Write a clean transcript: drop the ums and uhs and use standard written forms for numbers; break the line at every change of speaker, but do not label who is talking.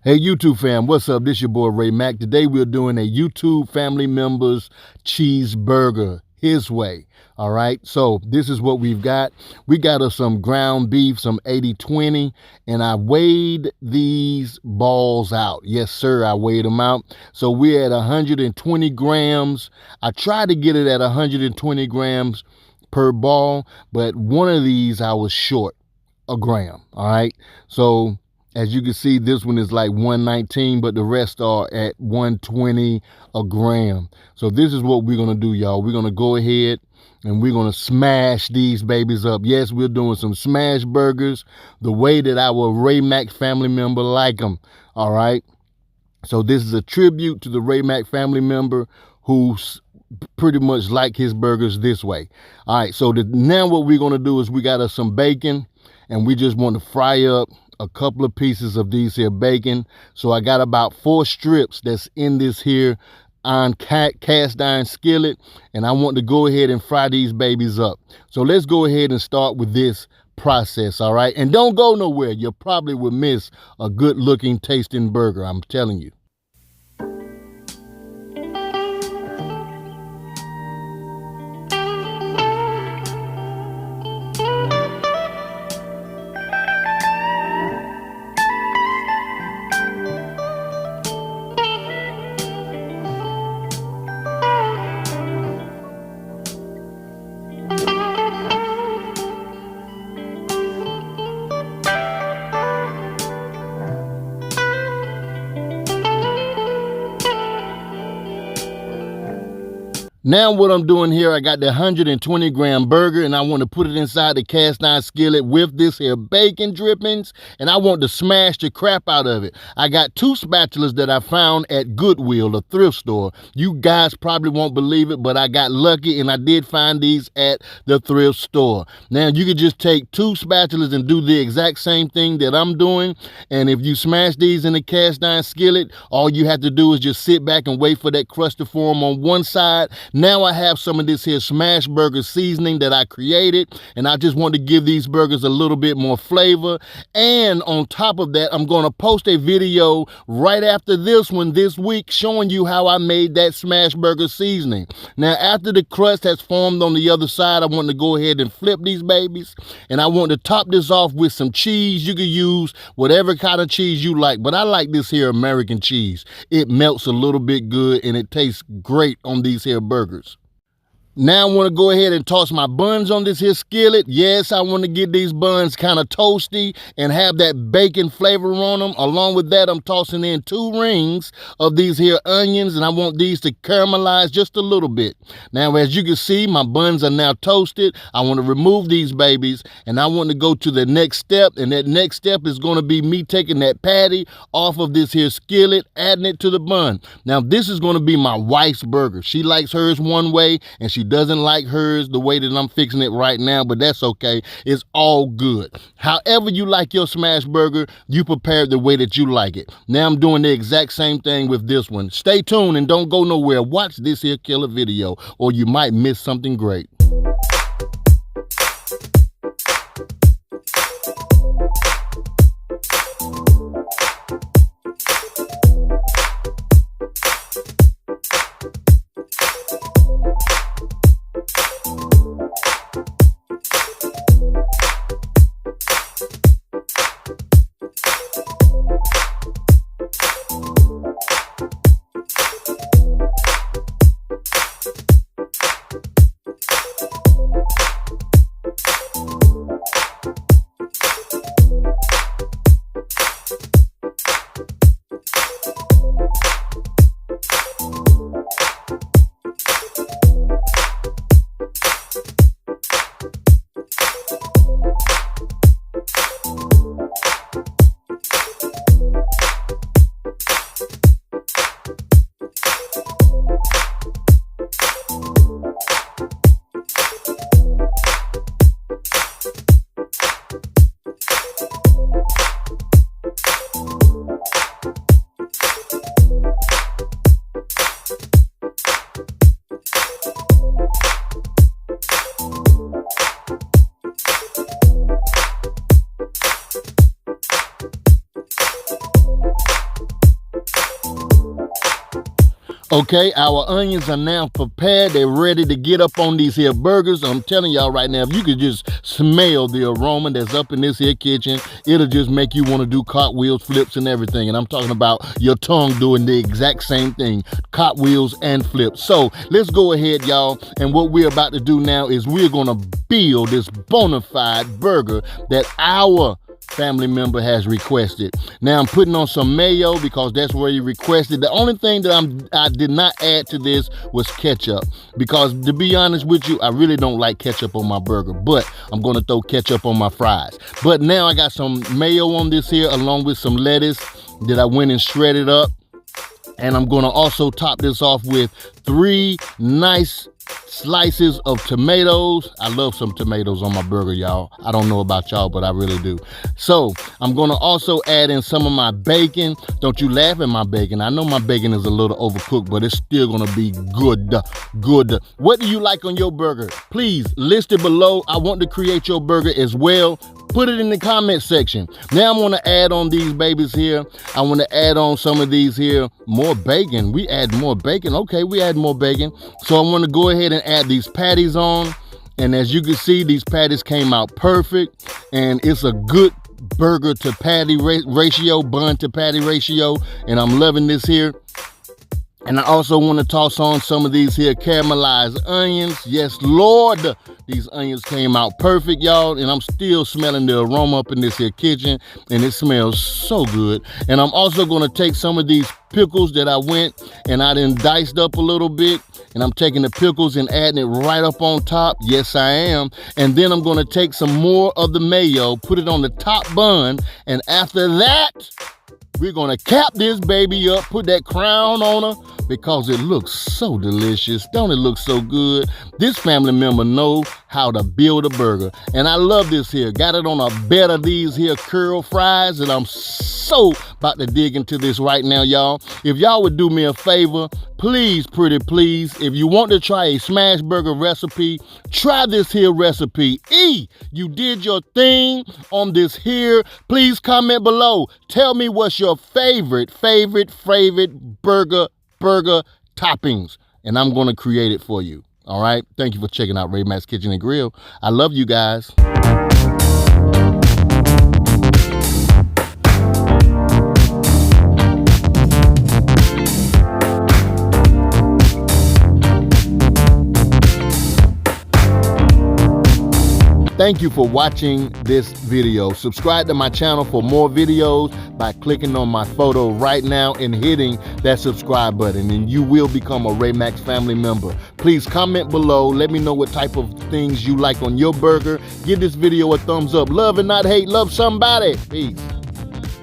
Hey YouTube fam, what's up? This your boy Ray Mack. Today we're doing a YouTube family members cheeseburger his way. All right, so this is what we've got. We got us some ground beef, some 80/20, and I weighed these balls out. Yes, sir, I weighed them out. So we're at 120 grams. I tried to get it at 120 grams per ball, but one of these I was short a gram. All right, so as you can see, this one is like 119, but the rest are at 120 a gram. So this is what we're gonna do, y'all. We're gonna go ahead and we're gonna smash these babies up. Yes, we're doing some smash burgers the way that our Ray Mack family member like them. All right, so this is a tribute to the Ray Mack family member who's pretty much like his burgers this way. All right, so now what we're gonna do is we got us some bacon, and we just want to fry up a couple of pieces of these here bacon. So I got about 4 strips that's in this here on cast iron skillet, and I want to go ahead and fry these babies up. So let's go ahead and start with this process. All right, and don't go nowhere. You probably will miss a good looking tasting burger, I'm telling you. Now what I'm doing here, I got the 120 gram burger, and I want to put it inside the cast iron skillet with this here bacon drippings, and I want to smash the crap out of it. I got 2 spatulas that I found at Goodwill, a thrift store. You guys probably won't believe it, but I got lucky and I did find these at the thrift store. Now you could just take 2 spatulas and do the exact same thing that I'm doing, and if you smash these in the cast iron skillet, all you have to do is just sit back and wait for that crust to form on one side. Now I have some of this here smash burger seasoning that I created, and I just want to give these burgers a little bit more flavor. And on top of that, I'm going to post a video right after this one this week showing you how I made that smash burger seasoning. Now after the crust has formed on the other side, I want to go ahead and flip these babies, and I want to top this off with some cheese. You can use whatever kind of cheese you like, but I like this here American cheese. It melts a little bit good and it tastes great on these here burgers. Now I want to go ahead and toss my buns on this here skillet. Yes, I want to get these buns kind of toasty and have that bacon flavor on them. Along with that, I'm tossing in 2 rings of these here onions, and I want these to caramelize just a little bit. Now, as you can see, my buns are now toasted. I want to remove these babies, and I want to go to the next step, and that next step is going to be me taking that patty off of this here skillet, adding it to the bun. Now, this is going to be my wife's burger. She likes hers one way, and she doesn't like hers the way that I'm fixing it right now, but that's okay. It's all good. However you like your smash burger, you prepare it the way that you like it. Now I'm doing the exact same thing with this one. Stay tuned and don't go nowhere. Watch this here killer video, or you might miss something great. Okay, our onions are now prepared. They're ready to get up on these here burgers. I'm telling y'all right now, if you could just smell the aroma that's up in this here kitchen, it'll just make you want to do cartwheels, flips, and everything. And I'm talking about your tongue doing the exact same thing, cartwheels and flips. So let's go ahead, y'all. And what we're about to do now is we're going to build this bona fide burger that our family member has requested. Now I'm putting on some mayo because that's where he requested. The only thing that I did not add to this was ketchup, because to be honest with you, I really don't like ketchup on my burger, but I'm gonna throw ketchup on my fries. But now I got some mayo on this here along with some lettuce that I went and shredded up. And I'm gonna also top this off with 3 nice slices of tomatoes. I love some tomatoes on my burger, y'all. I don't know about y'all, but I really do. So I'm gonna also add in some of my bacon. Don't you laugh at my bacon. I know my bacon is a little overcooked, but it's still gonna be good. What do you like on your burger? Please list it below. I want to create your burger as well. Put it in the comment section. Now I'm gonna add on these babies here. I wanna add on some of these here, more bacon. We add more bacon. Okay, we add more bacon. So I wanna go ahead and add these patties on. And as you can see, these patties came out perfect. And it's a good burger to patty ratio, bun to patty ratio. And I'm loving this here. And I also want to toss on some of these here caramelized onions. Yes, Lord, these onions came out perfect, y'all. And I'm still smelling the aroma up in this here kitchen. And it smells so good. And I'm also going to take some of these pickles that I went and I done diced up a little bit. And I'm taking the pickles and adding it right up on top. Yes, I am. And then I'm going to take some more of the mayo, put it on the top bun. And after that, we're gonna cap this baby up, put that crown on her, because it looks so delicious. Don't it look so good? This family member knows how to build a burger. And I love this here. Got it on a bed of these here curl fries, and I'm so about to dig into this right now, y'all. If y'all would do me a favor, please, pretty please, if you want to try a smash burger recipe, try this here recipe. You did your thing on this here. Please comment below. Tell me what's your favorite burger toppings, and I'm going to create it for you. All right? Thank you for checking out Ray Mack's Kitchen and Grill. I love you guys. Thank you for watching this video. Subscribe to my channel for more videos by clicking on my photo right now and hitting that subscribe button, and you will become a Ray Mack's family member. Please comment below. Let me know what type of things you like on your burger. Give this video a thumbs up. Love and not hate. Love somebody. Peace.